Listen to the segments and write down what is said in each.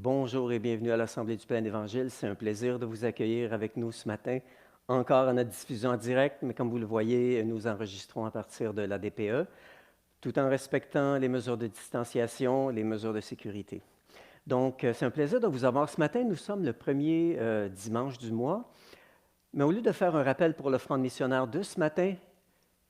Bonjour et bienvenue à l'Assemblée du Plein Évangile. C'est un plaisir de vous accueillir avec nous ce matin, encore à notre diffusion en direct, mais comme vous le voyez, nous enregistrons à partir de la DPE, tout en respectant les mesures de distanciation, les mesures de sécurité. Donc, c'est un plaisir de vous avoir ce matin. Nous sommes le premier dimanche du mois, mais au lieu de faire un rappel pour l'offrande missionnaire de ce matin,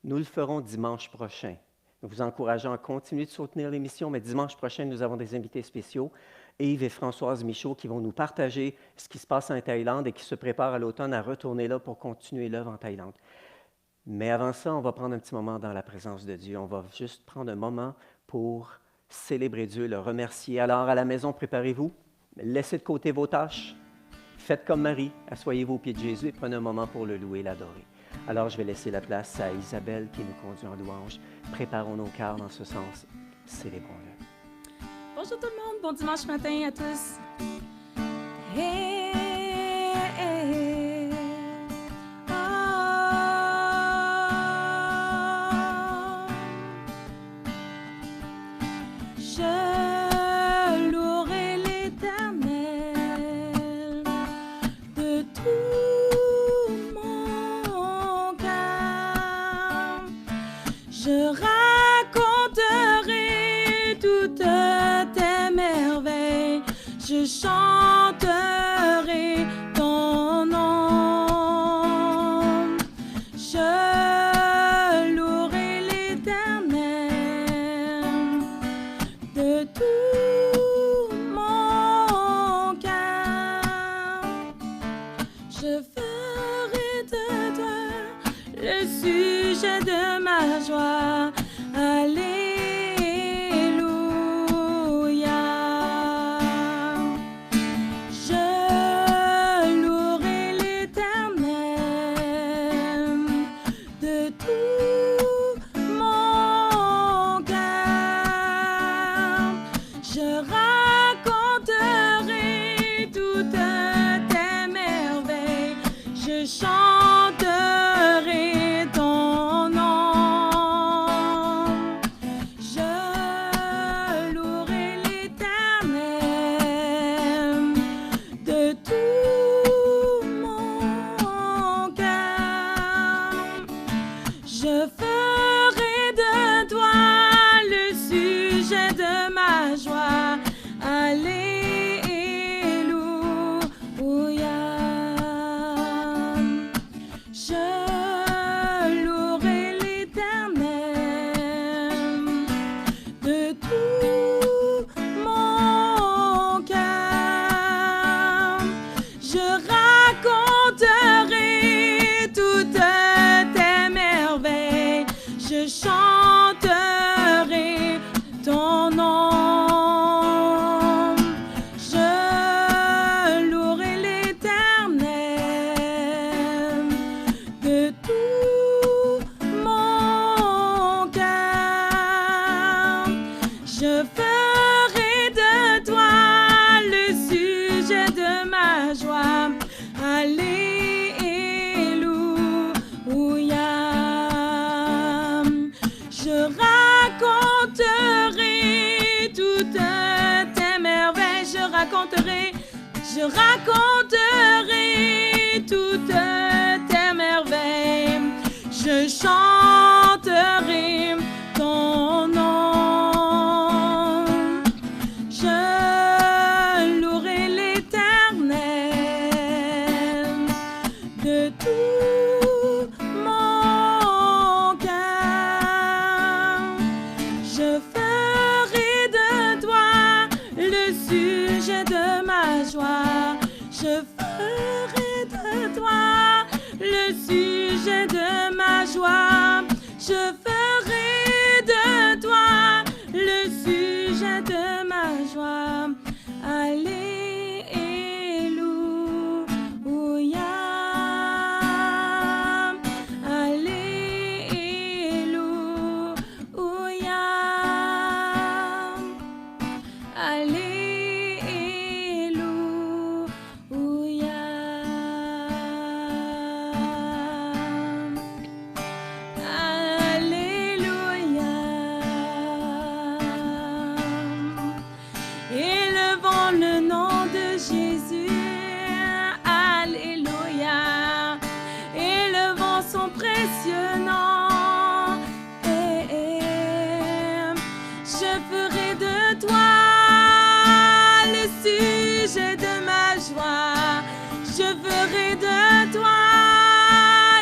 nous le ferons dimanche prochain. Nous vous encourageons à continuer de soutenir l'émission, mais dimanche prochain, nous avons des invités spéciaux, Yves et Françoise Michaud, qui vont nous partager ce qui se passe en Thaïlande et qui se préparent à l'automne à retourner là pour continuer l'œuvre en Thaïlande. Mais avant ça, on va prendre un petit moment dans la présence de Dieu. On va juste prendre un moment pour célébrer Dieu, le remercier. Alors, à la maison, préparez-vous, laissez de côté vos tâches, faites comme Marie, asseyez-vous au pied de Jésus et prenez un moment pour le louer et l'adorer. Alors, je vais laisser la place à Isabelle qui nous conduit en louange. Préparons nos cœurs dans ce sens. Célébrons-le. Bonjour tout le monde, bon dimanche matin à tous. Hey, hey, oh. Je louerai l'Éternel de tout mon cœur. Je raconterai toutes tes merveilles, je chanterai ton nom. Je louerai l'Éternel de tout mon cœur. Je ferai de toi le sujet de ma joie. Alléluia. Je louerai l'Éternel de tout mon cœur. Je raconterai toutes tes merveilles, je chanterai ton nom. Je louerai l'Éternel de tout mon cœur. Je ferai de toi le sujet de ma joie. Alléluia. Je louerai l'Éternel de tout mon cœur. Je raconterai toutes tes merveilles, je chanterai ton nom. Je louerai l'Éternel de tout mon cœur. Je ferai de toi le sujet de ma joie. Alléluia. Je raconterai toutes tes merveilles, je raconterai toutes tes merveilles, je chanterai ton nom. Je louerai l'Éternel de tout mon cœur. Je ferai de toi le sujet de ma joie. Je ferai de toi le sujet de ma joie. Je ferai de toi le sujet de ma joie. Alléluia. Alléluia. Alléluia. Alléluia. Je ferai de toi le sujet de ma joie. Je ferai de toi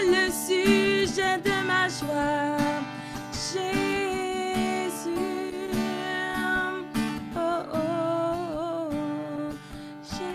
le sujet de ma joie. Jésus, oh, oh, oh, Jésus.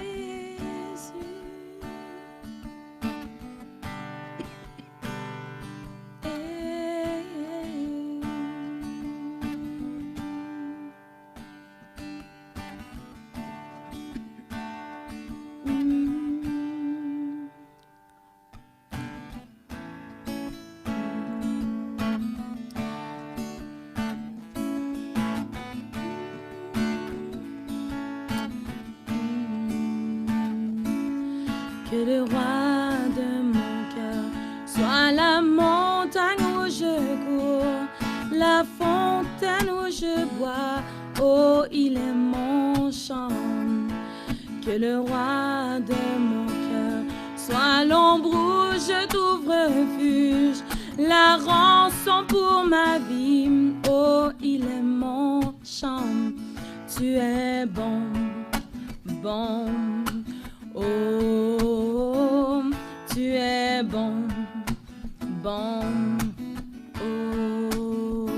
Que le roi de mon cœur soit la montagne où je cours, la fontaine où je bois, oh, il est mon chant. Que le roi de mon cœur soit l'ombre où je trouve refuge, la rançon pour ma vie, oh, il est mon chant. Tu es bon, bon. Oh, tu es bon, bon. Oh,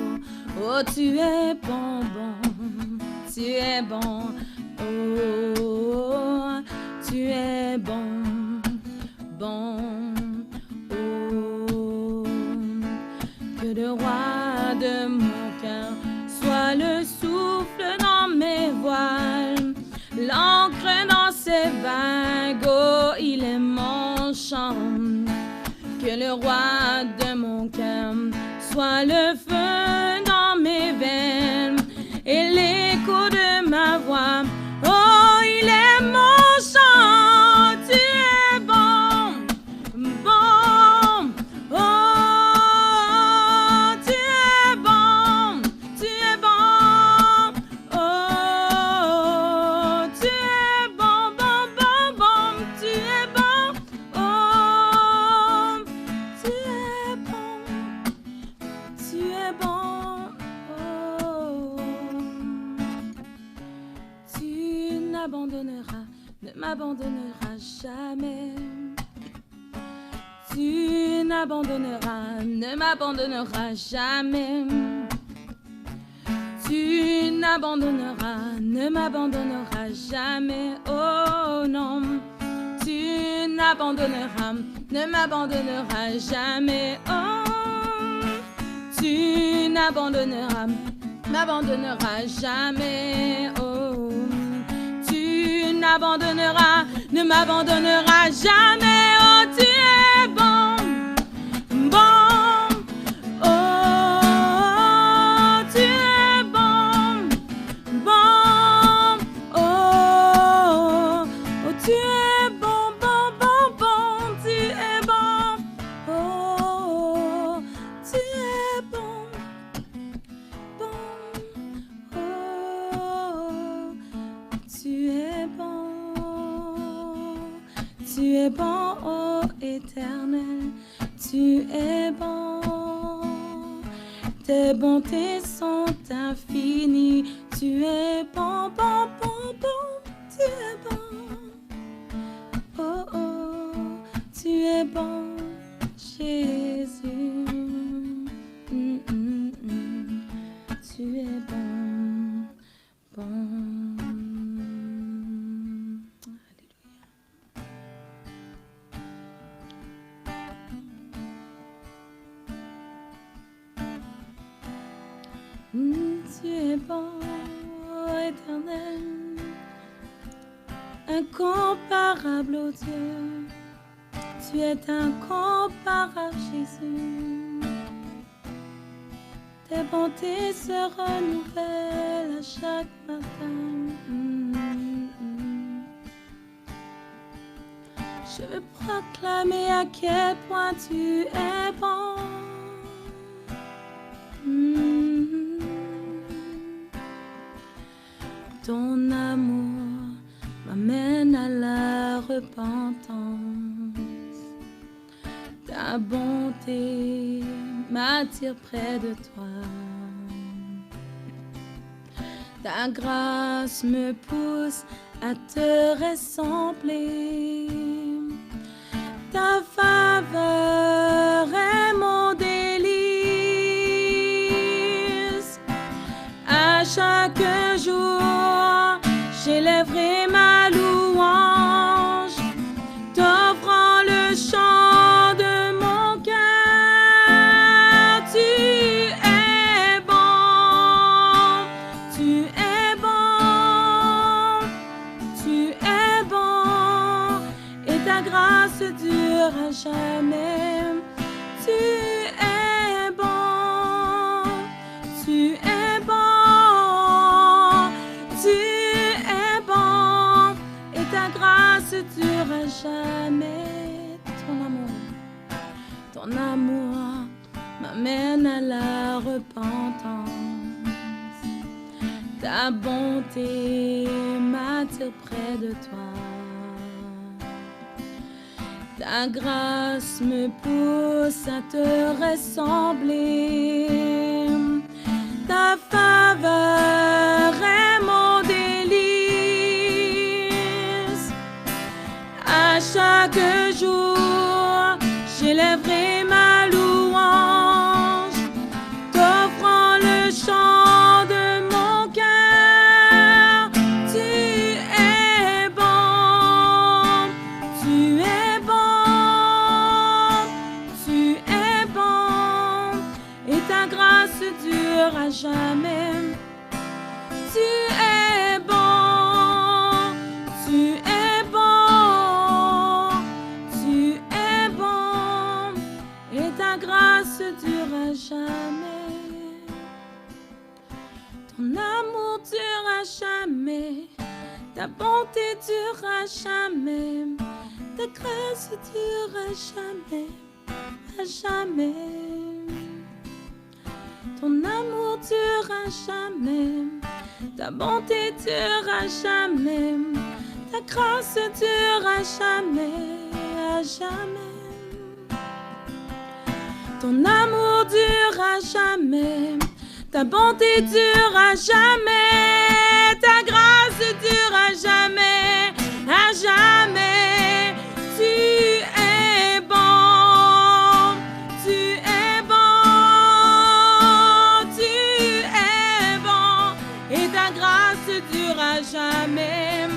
oh, tu es bon, bon. Tu es bon. Oh, tu es bon, bon. Oh, que le roi de mon cœur soit le souffle dans mes voiles, l'encre dans ses vagues, oh, il est mon chant. Que le roi de mon cœur soit le feu dans mes veines et l'écho de ma voix, oh, il est mon chant. Tu es bon, bon, oh, tu es bon, tu es bon, oh, tu es bon, bon, bon, bon, tu es bon, oh, tu es bon, tu es bon, oh, tu n'abandonneras, ne m'abandonneras jamais. Tu n'abandonneras, ne m'abandonneras jamais. Tu n'abandonneras, ne m'abandonneras jamais. Oh non, tu n'abandonneras, ne m'abandonneras jamais. Oh, tu n'abandonneras, m'abandonneras jamais. Oh, tu n'abandonneras, ne m'abandonneras jamais. Oh, tu es bon, bon. Oh, tu es bon, bon. Oh, oh, tu es bon, bon, bon, bon. Tu es bon. Oh, tu es bon, bon. Oh, tu es bon. Tu es bon, oh Éternel, tu es bon. Tes bontés sont infinies. Tu es bon, bon, bon, bon. Tu es bon. Oh, oh, tu es bon, Jésus. Tu es bon, bon. Tu es bon, oh Éternel, incomparable, oh Dieu. Tu es incomparable, Jésus. Tes bontés se renouvellent à chaque matin. Je veux proclamer à quel point tu es bon. Ton amour m'amène à la repentance. Ta bonté m'attire près de toi. Ta grâce me pousse à te ressembler. Ta faveur est mon délice. À chaque jour, j'élèverai ma louange, t'offrant le chant de mon cœur. Tu es bon, tu es bon, tu es bon, et ta grâce dure à jamais. Tu es bon, tu es bon, tu es bon, et ta grâce dure à jamais. Ton amour m'amène à la repentance. Ta bonté m'attire près de toi. Ta grâce me pousse à te ressembler. Ta faveur est mon délice. À chaque jour, j'élèverai ma louange, t'offrant le chant de mon cœur. Tu es bon, tu es bon, tu es bon, et ta grâce dure à jamais. Tu es bon, tu es bon, tu es bon, et ta grâce dure à jamais. Ton amour dure à jamais, ta bonté dure à jamais, ta grâce dure à jamais, à jamais. Ton amour dure à jamais, ta bonté dure à jamais, ta grâce dure à jamais, à jamais. Ton amour dure à jamais, ta bonté dure à jamais, ta grâce dure à jamais, à jamais. Tu es bon, tu es bon, tu es bon, et ta grâce dure à jamais.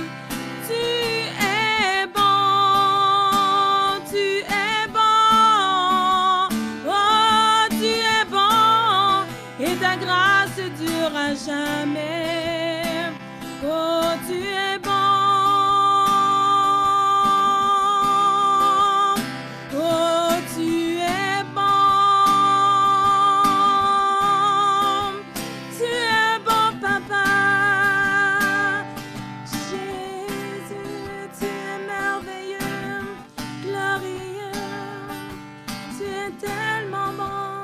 Tu es bon, tu es bon, oh, tu es bon, et ta grâce dure à jamais. Oh, tu es bon, oh, tu es bon, tu es bon, papa. Jésus, tu es merveilleux, glorieux, tu es tellement bon,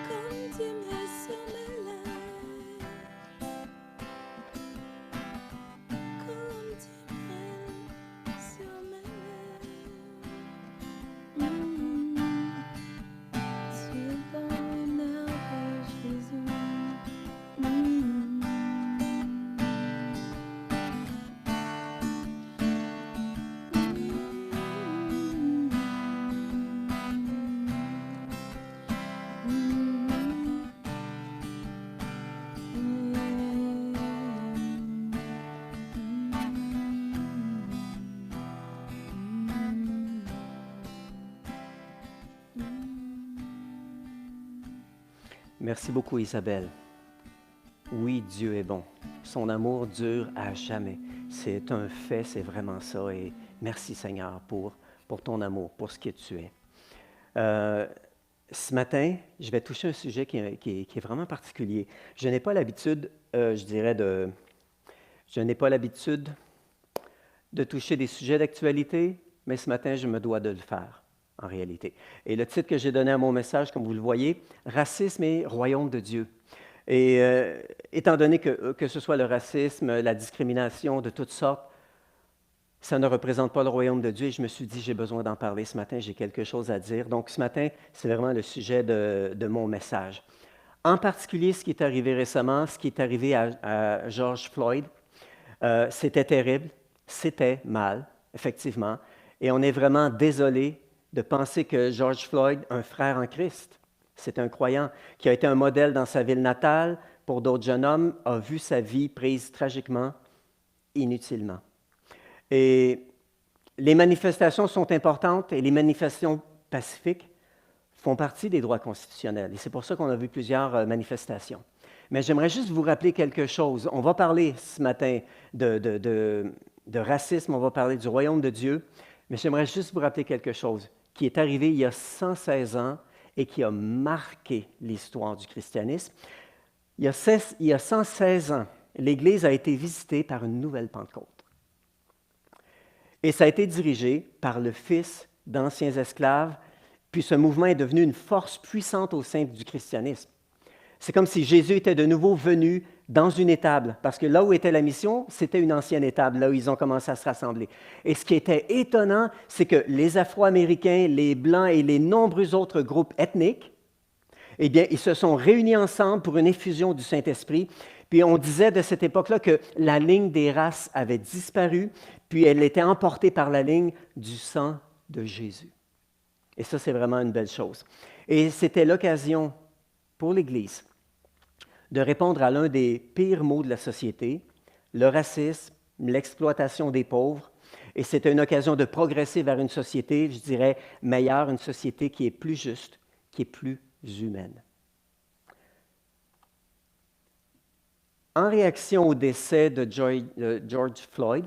comme tu mets sur mes lèvres, comme tu mets sur mes lèvres. Tu es bon et merveilleux, Jésus. Merci beaucoup, Isabelle. Oui, Dieu est bon. Son amour dure à jamais. C'est un fait, c'est vraiment ça. Et merci, Seigneur, pour ton amour, pour ce que tu es. Ce matin, je vais toucher un sujet qui est vraiment particulier. Je n'ai pas l'habitude, je n'ai pas l'habitude de toucher des sujets d'actualité, mais ce matin, je me dois de le faire, en réalité. Et le titre que j'ai donné à mon message, comme vous le voyez, « Racisme et royaume de Dieu ». Et étant donné que ce soit le racisme, la discrimination de toutes sortes, ça ne représente pas le royaume de Dieu, et je me suis dit, j'ai besoin d'en parler ce matin, j'ai quelque chose à dire. Donc ce matin, c'est vraiment le sujet de mon message. En particulier, ce qui est arrivé récemment, ce qui est arrivé à George Floyd, c'était terrible, c'était mal, effectivement, et on est vraiment désolé de penser que George Floyd, un frère en Christ, c'est un croyant qui a été un modèle dans sa ville natale pour d'autres jeunes hommes, a vu sa vie prise tragiquement, inutilement. Et les manifestations sont importantes et les manifestations pacifiques font partie des droits constitutionnels. Et c'est pour ça qu'on a vu plusieurs manifestations. Mais j'aimerais juste vous rappeler quelque chose. On va parler ce matin de racisme, on va parler du royaume de Dieu, mais j'aimerais juste vous rappeler quelque chose qui est arrivé il y a 116 ans et qui a marqué l'histoire du christianisme. Il y a 116 ans, l'Église a été visitée par une nouvelle Pentecôte. Et ça a été dirigé par le fils d'anciens esclaves, puis ce mouvement est devenu une force puissante au sein du christianisme. C'est comme si Jésus était de nouveau venu dans une étable, parce que là où était la mission, c'était une ancienne étable, là où ils ont commencé à se rassembler. Et ce qui était étonnant, c'est que les Afro-Américains, les Blancs et les nombreux autres groupes ethniques, eh bien, ils se sont réunis ensemble pour une effusion du Saint-Esprit. Puis on disait de cette époque-là que la ligne des races avait disparu, puis elle était emportée par la ligne du sang de Jésus. Et ça, c'est vraiment une belle chose. Et c'était l'occasion pour l'Église de répondre à l'un des pires maux de la société, le racisme, l'exploitation des pauvres. Et c'était une occasion de progresser vers une société, je dirais, meilleure, une société qui est plus juste, qui est plus humaine. En réaction au décès de George Floyd,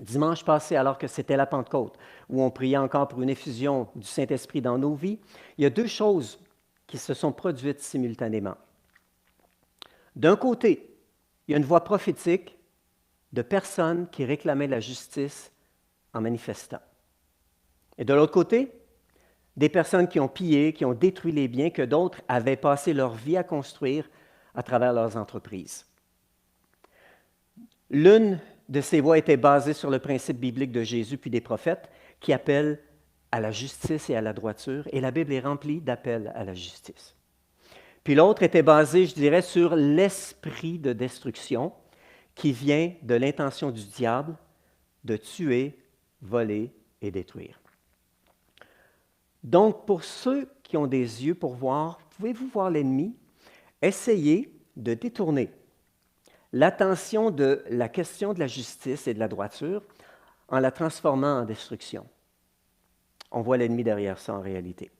dimanche passé, alors que c'était la Pentecôte, où on priait encore pour une effusion du Saint-Esprit dans nos vies, il y a deux choses qui se sont produites simultanément. D'un côté, il y a une voix prophétique de personnes qui réclamaient la justice en manifestant. Et de l'autre côté, des personnes qui ont pillé, qui ont détruit les biens que d'autres avaient passé leur vie à construire à travers leurs entreprises. L'une de ces voix était basée sur le principe biblique de Jésus puis des prophètes qui appellent à la justice et à la droiture, et la Bible est remplie d'appels à la justice. Puis l'autre était basée, je dirais, sur l'esprit de destruction qui vient de l'intention du diable de tuer, voler et détruire. Donc, pour ceux qui ont des yeux pour voir, pouvez-vous voir l'ennemi? Essayez de détourner l'attention de la question de la justice et de la droiture en la transformant en destruction. On voit l'ennemi derrière ça en réalité.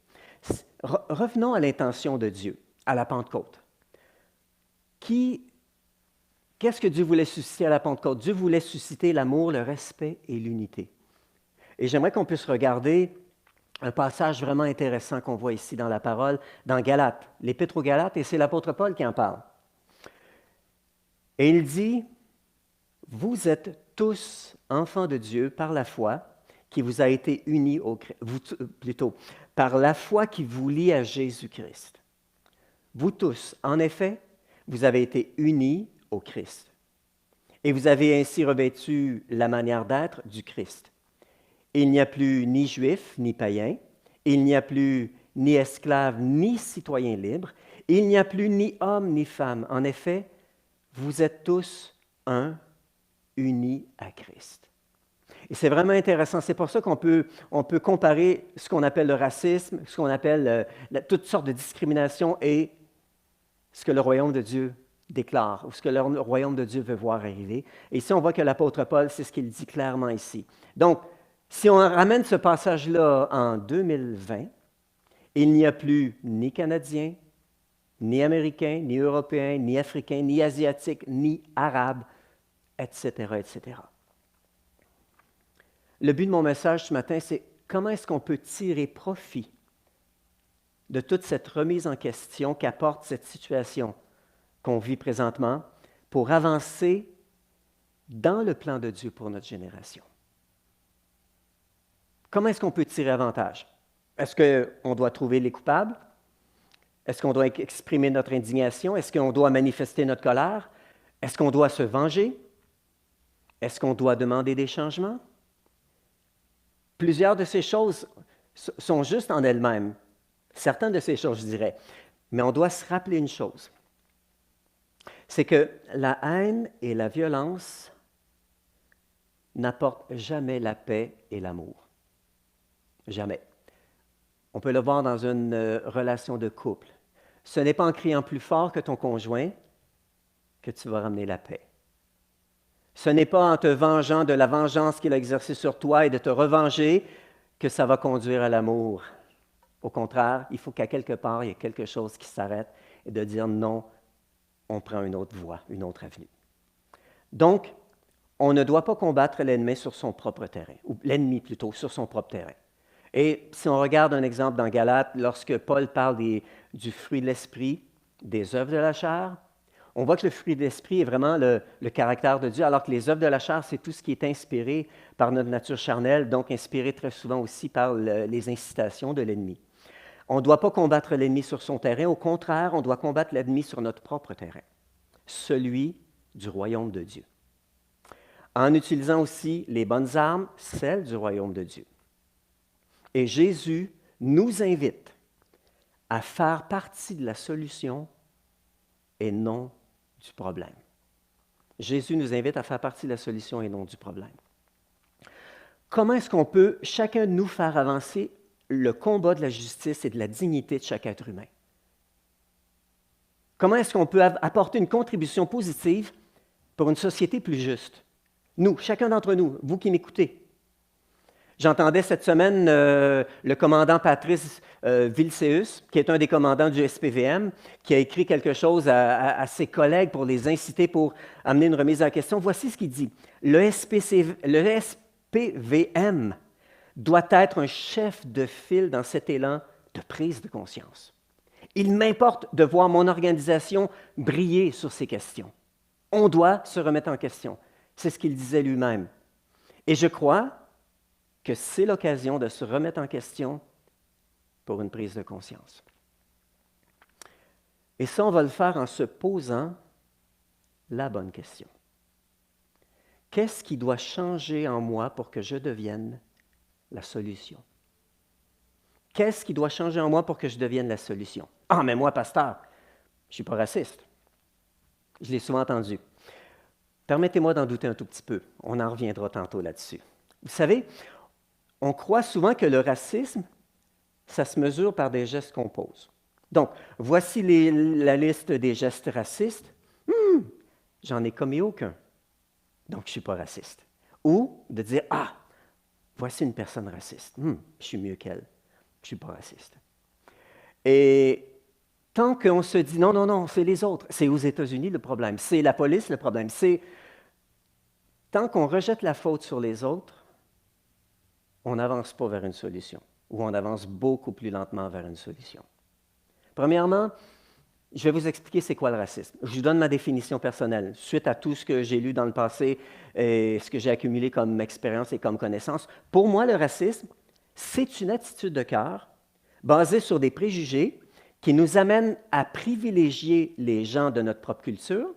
Revenons à l'intention de Dieu, à la Pentecôte. Qu'est-ce que Dieu voulait susciter à la Pentecôte? Dieu voulait susciter l'amour, le respect et l'unité. Et j'aimerais qu'on puisse regarder un passage vraiment intéressant qu'on voit ici dans la parole, dans Galates, l'Épître aux Galates, et c'est l'apôtre Paul qui en parle. Et il dit, « Vous êtes tous enfants de Dieu par la foi qui vous a été unie par la foi qui vous lie à Jésus-Christ. Vous tous, en effet, vous avez été unis au Christ. Et vous avez ainsi revêtu la manière d'être du Christ. Il n'y a plus ni juif, ni païen. Il n'y a plus ni esclave, ni citoyen libre. Il n'y a plus ni homme, ni femme. En effet, vous êtes tous un, unis à Christ. » Et c'est vraiment intéressant. C'est pour ça qu'on peut comparer ce qu'on appelle le racisme, ce qu'on appelle toutes sortes de discriminations et ce que le royaume de Dieu déclare, ou ce que le royaume de Dieu veut voir arriver. Et ici, on voit que l'apôtre Paul, c'est ce qu'il dit clairement ici. Donc, si on ramène ce passage-là en 2020, il n'y a plus ni Canadiens, ni Américains, ni Européens, ni Africains, ni Asiatiques, ni Arabes, etc., etc. Le but de mon message ce matin, c'est comment est-ce qu'on peut tirer profit de toute cette remise en question qu'apporte cette situation qu'on vit présentement pour avancer dans le plan de Dieu pour notre génération. Comment est-ce qu'on peut tirer avantage? Est-ce qu'on doit trouver les coupables? Est-ce qu'on doit exprimer notre indignation? Est-ce qu'on doit manifester notre colère? Est-ce qu'on doit se venger? Est-ce qu'on doit demander des changements? Plusieurs de ces choses sont justes en elles-mêmes. Certaines de ces choses, je dirais. Mais on doit se rappeler une chose, c'est que la haine et la violence n'apportent jamais la paix et l'amour. Jamais. On peut le voir dans une relation de couple. Ce n'est pas en criant plus fort que ton conjoint que tu vas ramener la paix. Ce n'est pas en te vengeant de la vengeance qu'il a exercée sur toi et de te revenger que ça va conduire à l'amour. Au contraire, il faut qu'à quelque part, il y ait quelque chose qui s'arrête et de dire non, on prend une autre voie, une autre avenue. Donc, on ne doit pas combattre l'ennemi sur son propre terrain, ou l'ennemi plutôt sur son propre terrain. Et si on regarde un exemple dans Galates, lorsque Paul parle du fruit de l'esprit, des œuvres de la chair, on voit que le fruit de l'esprit est vraiment le caractère de Dieu, alors que les œuvres de la chair, c'est tout ce qui est inspiré par notre nature charnelle, donc inspiré très souvent aussi par les incitations de l'ennemi. On ne doit pas combattre l'ennemi sur son terrain, au contraire, on doit combattre l'ennemi sur notre propre terrain, celui du royaume de Dieu, en utilisant aussi les bonnes armes, celles du royaume de Dieu. Et Jésus nous invite à faire partie de la solution et non du problème. Jésus nous invite à faire partie de la solution et non du problème. Comment est-ce qu'on peut, chacun de nous, faire avancer le combat de la justice et de la dignité de chaque être humain? Comment est-ce qu'on peut apporter une contribution positive pour une société plus juste? Nous, chacun d'entre nous, vous qui m'écoutez. J'entendais cette semaine le commandant Patrice Vilseus, qui est un des commandants du SPVM, qui a écrit quelque chose à ses collègues pour les inciter, pour amener une remise en question. Voici ce qu'il dit. Le SPVM doit être un chef de file dans cet élan de prise de conscience. Il m'importe de voir mon organisation briller sur ces questions. On doit se remettre en question. C'est ce qu'il disait lui-même. Et je crois que c'est l'occasion de se remettre en question pour une prise de conscience. Et ça, on va le faire en se posant la bonne question. Qu'est-ce qui doit changer en moi pour que je devienne la solution? Qu'est-ce qui doit changer en moi pour que je devienne la solution? Ah, mais moi, pasteur, je ne suis pas raciste. Je l'ai souvent entendu. Permettez-moi d'en douter un tout petit peu. On en reviendra tantôt là-dessus. Vous savez, on croit souvent que le racisme, ça se mesure par des gestes qu'on pose. Donc, voici la liste des gestes racistes. J'en ai commis aucun. Donc, je ne suis pas raciste. Ou de dire, ah, voici une personne raciste. Je suis mieux qu'elle. Je ne suis pas raciste. Et tant qu'on se dit, non, c'est les autres. C'est aux États-Unis le problème. C'est la police le problème. Tant qu'on rejette la faute sur les autres, on n'avance pas vers une solution, ou on avance beaucoup plus lentement vers une solution. Premièrement, je vais vous expliquer c'est quoi le racisme. Je vous donne ma définition personnelle, suite à tout ce que j'ai lu dans le passé et ce que j'ai accumulé comme expérience et comme connaissance. Pour moi, le racisme, c'est une attitude de cœur basée sur des préjugés qui nous amènent à privilégier les gens de notre propre culture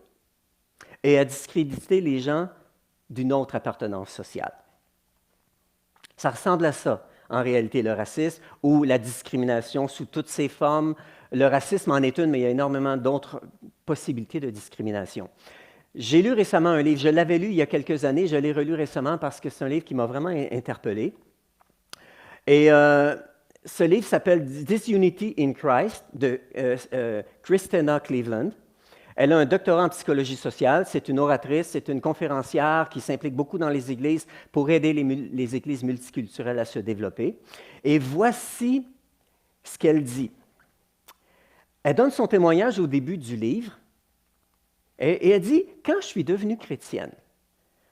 et à discréditer les gens d'une autre appartenance sociale. Ça ressemble à ça, en réalité, le racisme ou la discrimination sous toutes ses formes. Le racisme en est une, mais il y a énormément d'autres possibilités de discrimination. J'ai lu récemment un livre, je l'avais lu il y a quelques années, je l'ai relu récemment parce que c'est un livre qui m'a vraiment interpellé. Et ce livre s'appelle « Disunity in Christ » de Christena Cleveland. Elle a un doctorat en psychologie sociale, c'est une oratrice, c'est une conférencière qui s'implique beaucoup dans les églises pour aider les églises multiculturelles à se développer. Et voici ce qu'elle dit. Elle donne son témoignage au début du livre et elle dit « Quand je suis devenue chrétienne,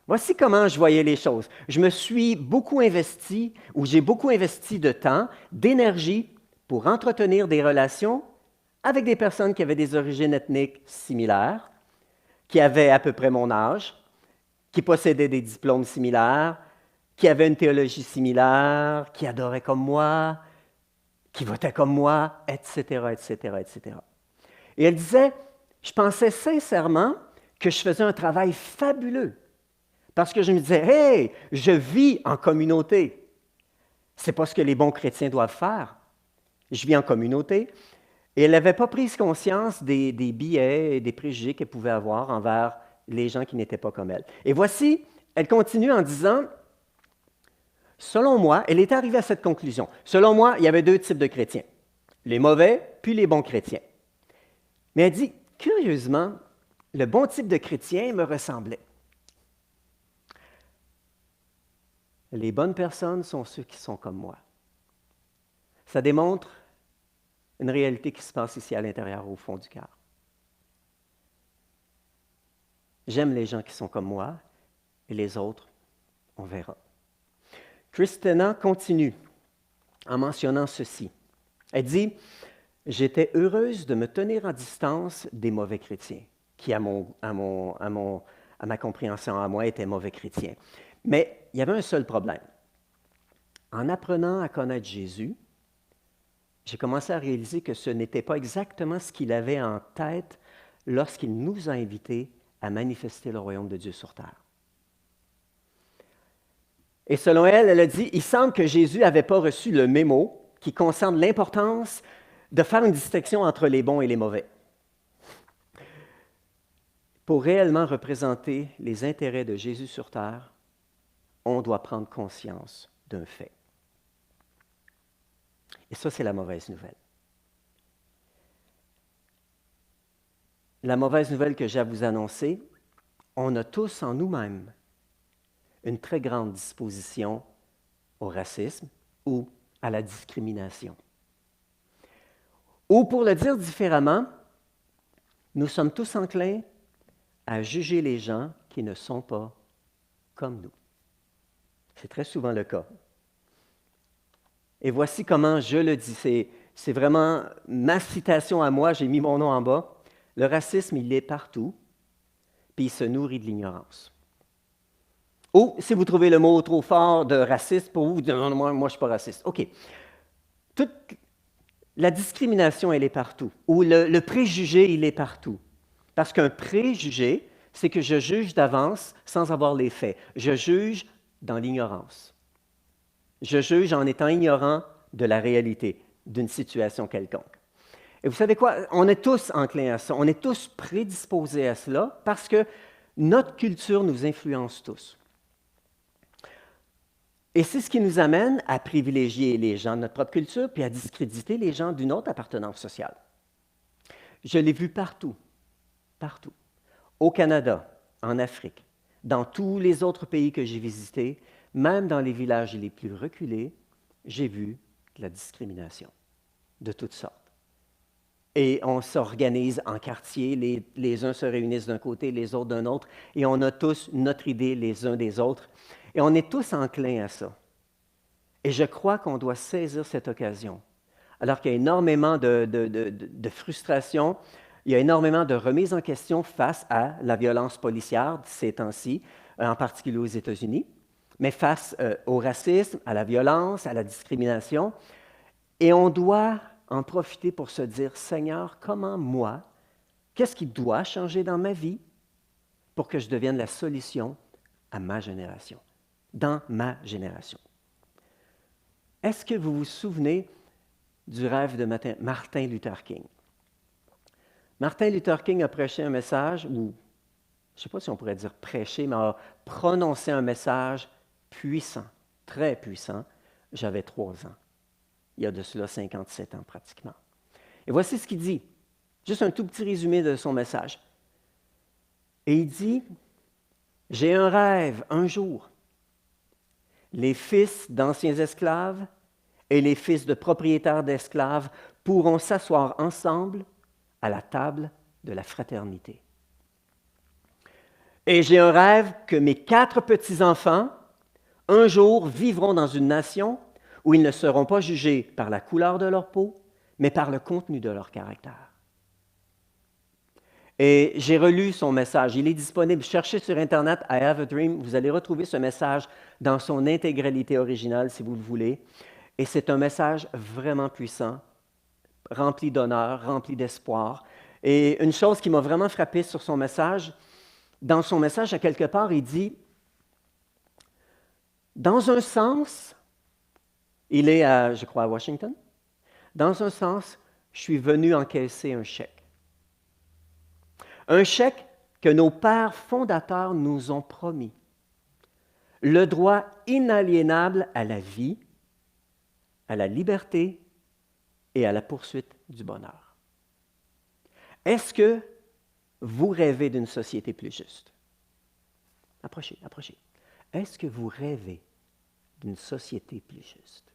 voici comment je voyais les choses. Je me suis beaucoup investi, ou j'ai beaucoup investi de temps, d'énergie pour entretenir des relations avec des personnes qui avaient des origines ethniques similaires, qui avaient à peu près mon âge, qui possédaient des diplômes similaires, qui avaient une théologie similaire, qui adoraient comme moi, qui votaient comme moi, etc., etc., etc. Et elle disait, je pensais sincèrement que je faisais un travail fabuleux, parce que je me disais, hey, je vis en communauté. Ce n'est pas ce que les bons chrétiens doivent faire. Je vis en communauté. Et elle n'avait pas pris conscience des biais et des préjugés qu'elle pouvait avoir envers les gens qui n'étaient pas comme elle. Et voici, elle continue en disant, selon moi, elle est arrivée à cette conclusion. Selon moi, il y avait deux types de chrétiens, les mauvais puis les bons chrétiens. Mais elle dit, curieusement, le bon type de chrétien me ressemblait. Les bonnes personnes sont ceux qui sont comme moi. Ça démontre une réalité qui se passe ici à l'intérieur, au fond du cœur. J'aime les gens qui sont comme moi, et les autres, on verra. Christina continue en mentionnant ceci. Elle dit, « J'étais heureuse de me tenir en distance des mauvais chrétiens, qui, à ma compréhension, à moi, étaient mauvais chrétiens. Mais il y avait un seul problème. En apprenant à connaître Jésus, j'ai commencé à réaliser que ce n'était pas exactement ce qu'il avait en tête lorsqu'il nous a invités à manifester le royaume de Dieu sur terre. » Et selon elle, elle a dit, « Il semble que Jésus n'avait pas reçu le mémo qui concerne l'importance de faire une distinction entre les bons et les mauvais. Pour réellement représenter les intérêts de Jésus sur terre, on doit prendre conscience d'un fait. » Et ça, c'est la mauvaise nouvelle. La mauvaise nouvelle que j'ai à vous annoncer, on a tous en nous-mêmes une très grande disposition au racisme ou à la discrimination. Ou pour le dire différemment, nous sommes tous enclins à juger les gens qui ne sont pas comme nous. C'est très souvent le cas. Et voici comment je le dis. C'est vraiment ma citation à moi, j'ai mis mon nom en bas. Le racisme, il est partout, puis il se nourrit de l'ignorance. Ou, si vous trouvez le mot trop fort de raciste pour vous, vous dites « Non, moi, je ne suis pas raciste. » OK. La discrimination, elle est partout. Ou le préjugé, il est partout. Parce qu'un préjugé, c'est que je juge d'avance sans avoir les faits. Je juge dans l'ignorance. Je juge en étant ignorant de la réalité d'une situation quelconque. Et vous savez quoi? On est tous enclins à ça. On est tous prédisposés à cela parce que notre culture nous influence tous. Et c'est ce qui nous amène à privilégier les gens de notre propre culture puis à discréditer les gens d'une autre appartenance sociale. Je l'ai vu partout, partout. Au Canada, en Afrique, dans tous les autres pays que j'ai visités, même dans les villages les plus reculés, j'ai vu de la discrimination de toutes sortes. Et on s'organise en quartiers, les uns se réunissent d'un côté, les autres d'un autre, et on a tous notre idée les uns des autres. Et on est tous enclins à ça. Et je crois qu'on doit saisir cette occasion. Alors qu'il y a énormément de frustration, il y a énormément de remises en question face à la violence policière ces temps-ci, en particulier aux États-Unis, mais face au racisme, à la violence, à la discrimination. Et on doit en profiter pour se dire, Seigneur, comment moi, qu'est-ce qui doit changer dans ma vie pour que je devienne la solution à ma génération, dans ma génération. Est-ce que vous vous souvenez du rêve de Martin Luther King? Martin Luther King a prêché un message, ou je ne sais pas si on pourrait dire prêcher, mais a prononcé un message puissant, très puissant. J'avais 3 ans. Il y a de cela 57 ans pratiquement. Et voici ce qu'il dit, juste un tout petit résumé de son message. Et il dit, « J'ai un rêve, un jour. Les fils d'anciens esclaves et les fils de propriétaires d'esclaves pourront s'asseoir ensemble à la table de la fraternité. Et j'ai un rêve que mes 4 petits-enfants, un jour, vivront dans une nation où ils ne seront pas jugés par la couleur de leur peau, mais par le contenu de leur caractère. » Et j'ai relu son message. Il est disponible. Cherchez sur Internet « I have a dream ». Vous allez retrouver ce message dans son intégralité originale, si vous le voulez. Et c'est un message vraiment puissant, rempli d'honneur, rempli d'espoir. Et une chose qui m'a vraiment frappé sur son message, dans son message, à quelque part, il dit « Dans un sens, il est, je crois, à Washington. Dans un sens, je suis venu encaisser un chèque. Un chèque que nos pères fondateurs nous ont promis. Le droit inaliénable à la vie, à la liberté et à la poursuite du bonheur. Est-ce que vous rêvez d'une société plus juste? Approchez, approchez. Est-ce que vous rêvez d'une société plus juste?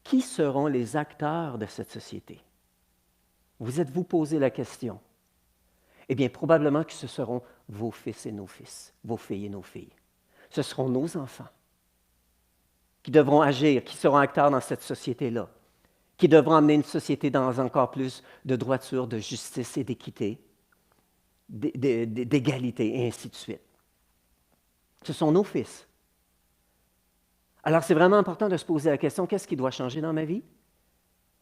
Qui seront les acteurs de cette société? Vous êtes-vous posé la question? Eh bien, probablement que ce seront vos fils et nos fils, vos filles et nos filles. Ce seront nos enfants qui devront agir, qui seront acteurs dans cette société-là, qui devront amener une société dans encore plus de droiture, de justice et d'équité, d'égalité, et ainsi de suite. Ce sont nos fils. Alors, c'est vraiment important de se poser la question, qu'est-ce qui doit changer dans ma vie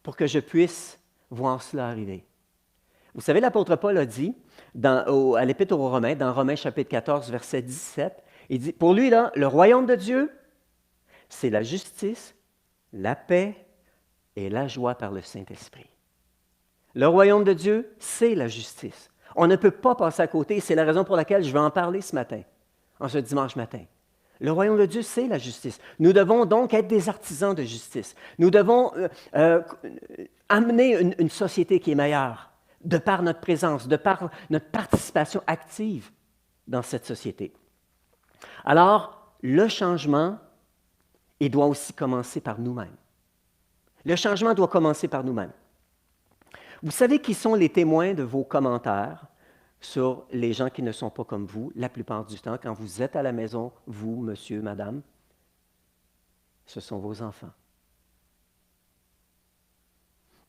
pour que je puisse voir cela arriver? Vous savez, l'apôtre Paul a dit, à l'Épître aux Romains, dans Romains chapitre 14, verset 17, il dit, pour lui, là, le royaume de Dieu, c'est la justice, la paix et la joie par le Saint-Esprit. Le royaume de Dieu, c'est la justice. On ne peut pas passer à côté, c'est la raison pour laquelle je vais en parler ce matin, en ce dimanche matin. Le royaume de Dieu, c'est la justice. Nous devons donc être des artisans de justice. Nous devons amener une société qui est meilleure, de par notre présence, de par notre participation active dans cette société. Alors, le changement, il doit aussi commencer par nous-mêmes. Le changement doit commencer par nous-mêmes. Vous savez qui sont les témoins de vos commentaires sur les gens qui ne sont pas comme vous, la plupart du temps, quand vous êtes à la maison, vous, monsieur, madame? Ce sont vos enfants.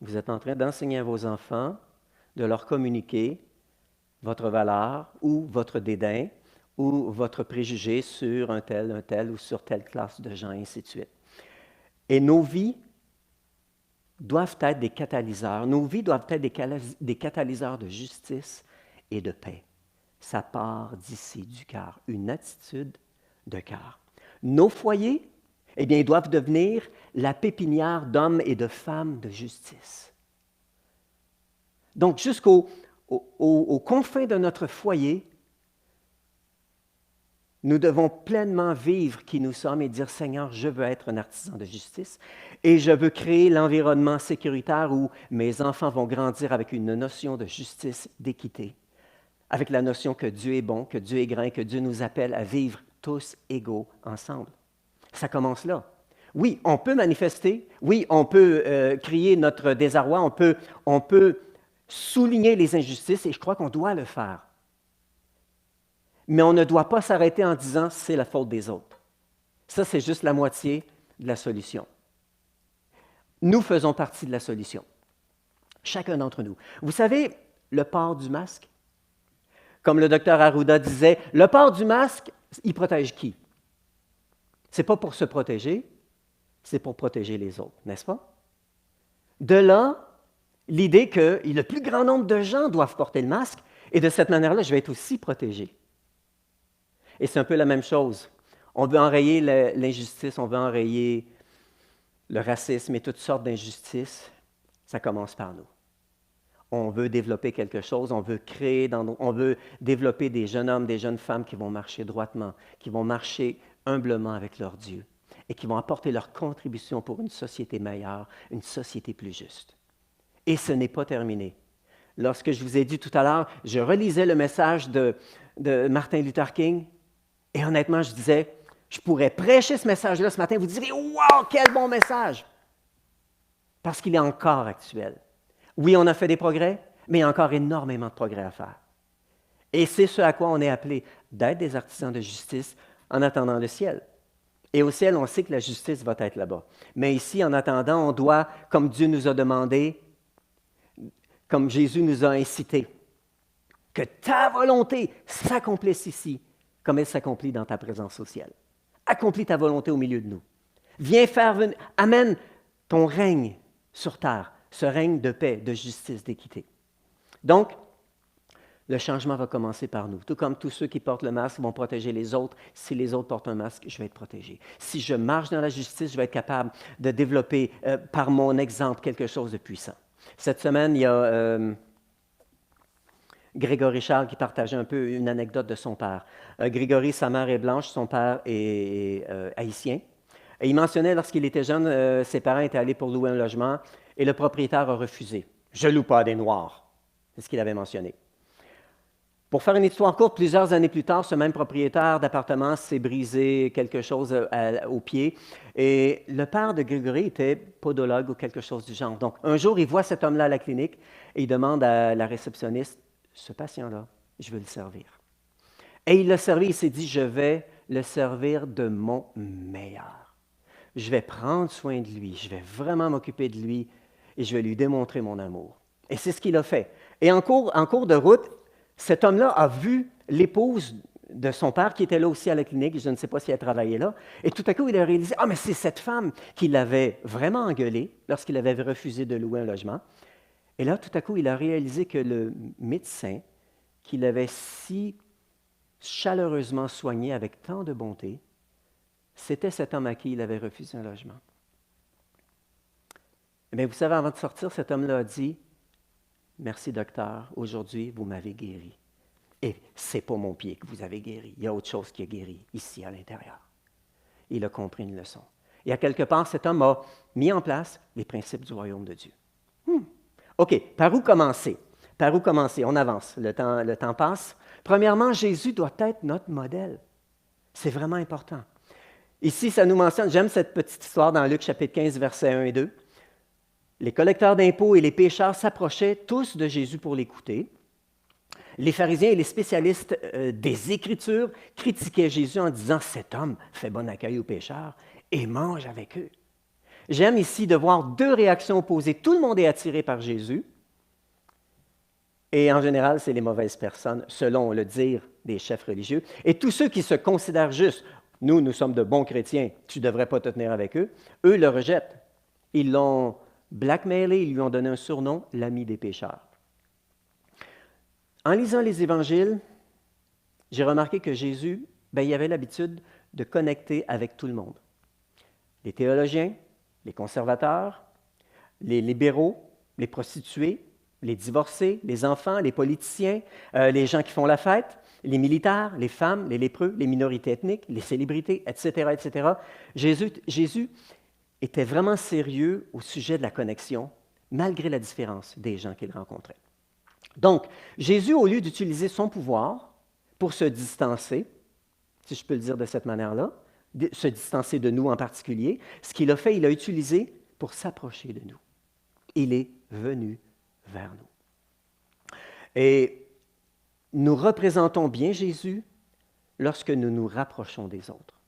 Vous êtes en train d'enseigner à vos enfants, de leur communiquer votre valeur ou votre dédain ou votre préjugé sur un tel ou sur telle classe de gens, et ainsi de suite. Et nos vies doivent être des catalyseurs. Nos vies doivent être des catalyseurs de justice et de paix. Ça part d'ici, du cœur, une attitude de cœur. Nos foyers, eh bien, ils doivent devenir la pépinière d'hommes et de femmes de justice. Donc, jusqu'aux confins de notre foyer, nous devons pleinement vivre qui nous sommes et dire, Seigneur, je veux être un artisan de justice et je veux créer l'environnement sécuritaire où mes enfants vont grandir avec une notion de justice, d'équité, avec la notion que Dieu est bon, que Dieu est grand, que Dieu nous appelle à vivre tous égaux ensemble. Ça commence là. Oui, on peut manifester, oui, on peut crier notre désarroi, on peut souligner les injustices et je crois qu'on doit le faire. Mais on ne doit pas s'arrêter en disant « c'est la faute des autres ». Ça, c'est juste la moitié de la solution. Nous faisons partie de la solution, chacun d'entre nous. Vous savez, le port du masque, comme le docteur Arruda disait, le port du masque, il protège qui? Ce n'est pas pour se protéger, c'est pour protéger les autres, n'est-ce pas? De là, l'idée que le plus grand nombre de gens doivent porter le masque, et de cette manière-là, je vais être aussi protégé. Et c'est un peu la même chose. On veut enrayer l'injustice, on veut enrayer le racisme et toutes sortes d'injustices. Ça commence par nous. On veut développer quelque chose, on veut on veut développer des jeunes hommes, des jeunes femmes qui vont marcher droitement, qui vont marcher humblement avec leur Dieu et qui vont apporter leur contribution pour une société meilleure, une société plus juste. Et ce n'est pas terminé. Lorsque je vous ai dit tout à l'heure, je relisais le message de Martin Luther King, et honnêtement, je disais, je pourrais prêcher ce message-là ce matin, vous direz, « Wow, quel bon message! » Parce qu'il est encore actuel. Oui, on a fait des progrès, mais il y a encore énormément de progrès à faire. Et c'est ce à quoi on est appelé, d'être des artisans de justice en attendant le ciel. Et au ciel, on sait que la justice va être là-bas. Mais ici, en attendant, on doit, comme Dieu nous a demandé, comme Jésus nous a incité, que ta volonté s'accomplisse ici, comme elle s'accomplit dans ta présence au ciel. Accomplis ta volonté au milieu de nous. Viens faire venir, amène ton règne sur terre, ce règne de paix, de justice, d'équité. Donc, Le changement va commencer par nous. Tout comme tous ceux qui portent le masque vont protéger les autres, si les autres portent un masque, je vais être protégé. Si je marche dans la justice, je vais être capable de développer par mon exemple quelque chose de puissant. Cette semaine, il y a Grégory Charles qui partageait un peu une anecdote de son père. Grégory, sa mère est blanche, son père est haïtien. Et il mentionnait, lorsqu'il était jeune, ses parents étaient allés pour louer un logement et le propriétaire a refusé. « Je ne loue pas à des Noirs », c'est ce qu'il avait mentionné. Pour faire une histoire courte, plusieurs années plus tard, ce même propriétaire d'appartement s'est brisé quelque chose au pied et le père de Grégory était podologue ou quelque chose du genre. Donc, un jour, il voit cet homme-là à la clinique et il demande à la réceptionniste, « Ce patient-là, je veux le servir. » Et il l'a servi, il s'est dit, « Je vais le servir de mon meilleur. Je vais prendre soin de lui, je vais vraiment m'occuper de lui et je vais lui démontrer mon amour. » Et c'est ce qu'il a fait. Et en cours de route, cet homme-là a vu l'épouse de son père qui était là aussi à la clinique, je ne sais pas si elle travaillait là, et tout à coup, il a réalisé, « Ah, mais c'est cette femme qui l'avait vraiment engueulé lorsqu'il avait refusé de louer un logement. » Et là, tout à coup, il a réalisé que le médecin qui l'avait si chaleureusement soigné avec tant de bonté, c'était cet homme à qui il avait refusé un logement. Mais vous savez, avant de sortir, cet homme-là a dit, « Merci, docteur, aujourd'hui, vous m'avez guéri. Et ce n'est pas mon pied que vous avez guéri, il y a autre chose qui a guéri ici à l'intérieur. » Il a compris une leçon. Et à quelque part, cet homme a mis en place les principes du royaume de Dieu. OK, par où commencer? Par où commencer? On avance, le temps passe. Premièrement, Jésus doit être notre modèle. C'est vraiment important. Ici, ça nous mentionne, j'aime cette petite histoire dans Luc chapitre 15, versets 1 et 2. Les collecteurs d'impôts et les pécheurs s'approchaient tous de Jésus pour l'écouter. Les pharisiens et les spécialistes des Écritures critiquaient Jésus en disant « Cet homme fait bon accueil aux pécheurs et mange avec eux. » J'aime ici de voir deux réactions opposées. Tout le monde est attiré par Jésus. Et en général, c'est les mauvaises personnes, selon le dire des chefs religieux. Et tous ceux qui se considèrent justes, nous sommes de bons chrétiens, tu ne devrais pas te tenir avec eux, eux le rejettent. Ils l'ont blackmailé, ils lui ont donné un surnom, l'ami des pécheurs. En lisant les évangiles, j'ai remarqué que Jésus, il avait l'habitude de connecter avec tout le monde. Les théologiens, les conservateurs, les libéraux, les prostituées, les divorcés, les enfants, les politiciens, les gens qui font la fête, les militaires, les femmes, les lépreux, les minorités ethniques, les célébrités, etc., etc. Jésus était vraiment sérieux au sujet de la connexion, malgré la différence des gens qu'il rencontrait. Donc, Jésus, au lieu d'utiliser son pouvoir pour se distancer, si je peux le dire de cette manière-là, se distancer de nous en particulier, ce qu'il a fait, il a utilisé pour s'approcher de nous. Il est venu vers nous. Et nous représentons bien Jésus lorsque nous nous rapprochons des autres,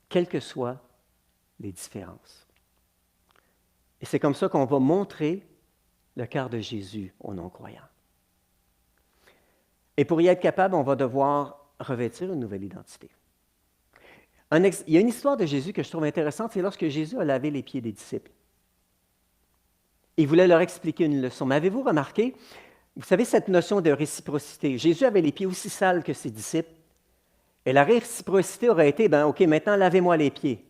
quelles que soient les différences. Et c'est comme ça qu'on va montrer le cœur de Jésus aux non-croyants. Et pour y être capable, on va devoir revêtir une nouvelle identité. Il y a une histoire de Jésus que je trouve intéressante, c'est lorsque Jésus a lavé les pieds des disciples. Il voulait leur expliquer une leçon. Mais avez-vous remarqué, vous savez, cette notion de réciprocité? Jésus avait les pieds aussi sales que ses disciples. Et la réciprocité aurait été, OK, maintenant, lavez-moi les pieds.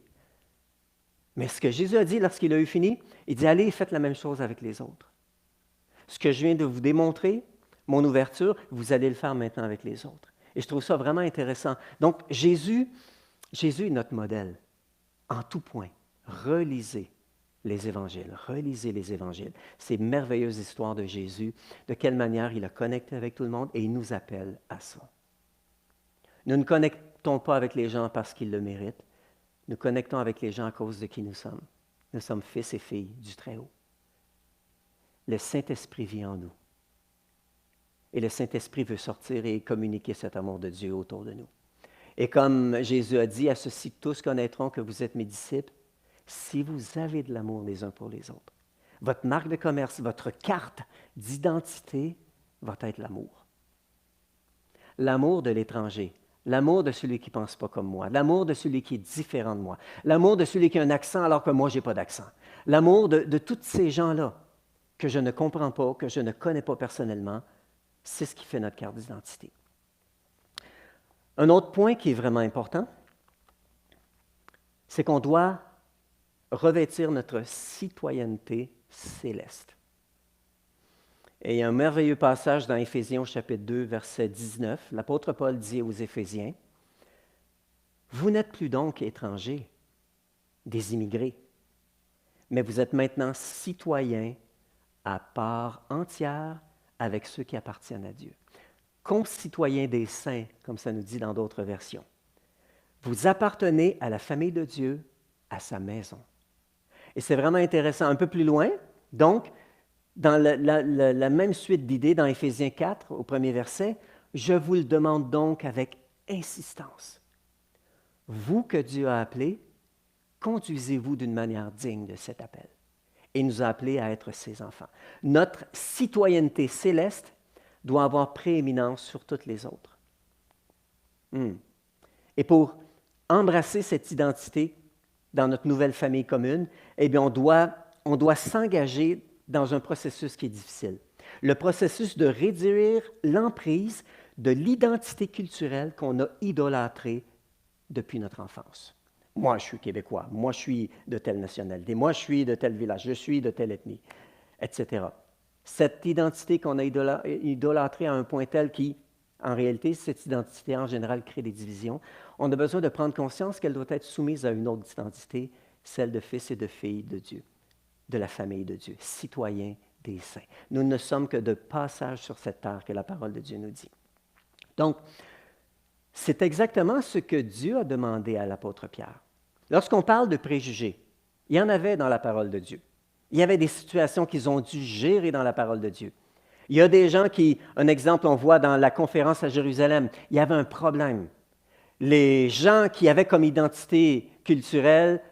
Mais ce que Jésus a dit lorsqu'il a eu fini, il dit, allez, faites la même chose avec les autres. Ce que je viens de vous démontrer, mon ouverture, vous allez le faire maintenant avec les autres. Et je trouve ça vraiment intéressant. Donc, Jésus est notre modèle en tout point. Relisez les évangiles, relisez les évangiles. Ces merveilleuses histoires de Jésus, de quelle manière il a connecté avec tout le monde et il nous appelle à ça. Nous ne connectons pas avec les gens parce qu'ils le méritent. Nous connectons avec les gens à cause de qui nous sommes. Nous sommes fils et filles du Très-Haut. Le Saint-Esprit vit en nous. Et le Saint-Esprit veut sortir et communiquer cet amour de Dieu autour de nous. Et comme Jésus a dit, à ceux-ci tous connaîtront que vous êtes mes disciples, si vous avez de l'amour les uns pour les autres. Votre marque de commerce, votre carte d'identité va être l'amour. L'amour de l'étranger, l'amour de celui qui ne pense pas comme moi, l'amour de celui qui est différent de moi, l'amour de celui qui a un accent alors que moi, je n'ai pas d'accent, l'amour de tous ces gens-là que je ne comprends pas, que je ne connais pas personnellement, C'est ce qui fait notre carte d'identité. Un autre point qui est vraiment important, c'est qu'on doit revêtir notre citoyenneté céleste. Et il y a un merveilleux passage dans Éphésiens au chapitre 2, verset 19. L'apôtre Paul dit aux Éphésiens, « Vous n'êtes plus donc étrangers, des immigrés, mais vous êtes maintenant citoyens à part entière avec ceux qui appartiennent à Dieu. Concitoyens des saints, comme ça nous dit dans d'autres versions. Vous appartenez à la famille de Dieu, à sa maison. » Et c'est vraiment intéressant. Un peu plus loin, donc, dans la même suite d'idées, dans Éphésiens 4, au premier verset, « Je vous le demande donc avec insistance. Vous que Dieu a appelés, conduisez-vous d'une manière digne de cet appel. » Et nous a appelés à être ses enfants. Notre citoyenneté céleste doit avoir prééminence sur toutes les autres. Et pour embrasser cette identité dans notre nouvelle famille commune, eh bien, on doit s'engager dans un processus qui est difficile. Le processus de réduire l'emprise de l'identité culturelle qu'on a idolâtrée depuis notre enfance. Moi, je suis québécois. Moi, je suis de telle nationalité. Moi, je suis de tel village. Je suis de telle ethnie, etc. Cette identité qu'on a idolâtrée à un point tel qui, en réalité, cette identité en général crée des divisions. On a besoin de prendre conscience qu'elle doit être soumise à une autre identité, celle de fils et de filles de Dieu, de la famille de Dieu, citoyens des saints. Nous ne sommes que de passage sur cette terre que la parole de Dieu nous dit. Donc, c'est exactement ce que Dieu a demandé à l'apôtre Pierre. Lorsqu'on parle de préjugés, il y en avait dans la parole de Dieu. Il y avait des situations qu'ils ont dû gérer dans la parole de Dieu. Il y a des gens qui, un exemple, on voit dans la conférence à Jérusalem, il y avait un problème. Les gens qui avaient comme identité culturelle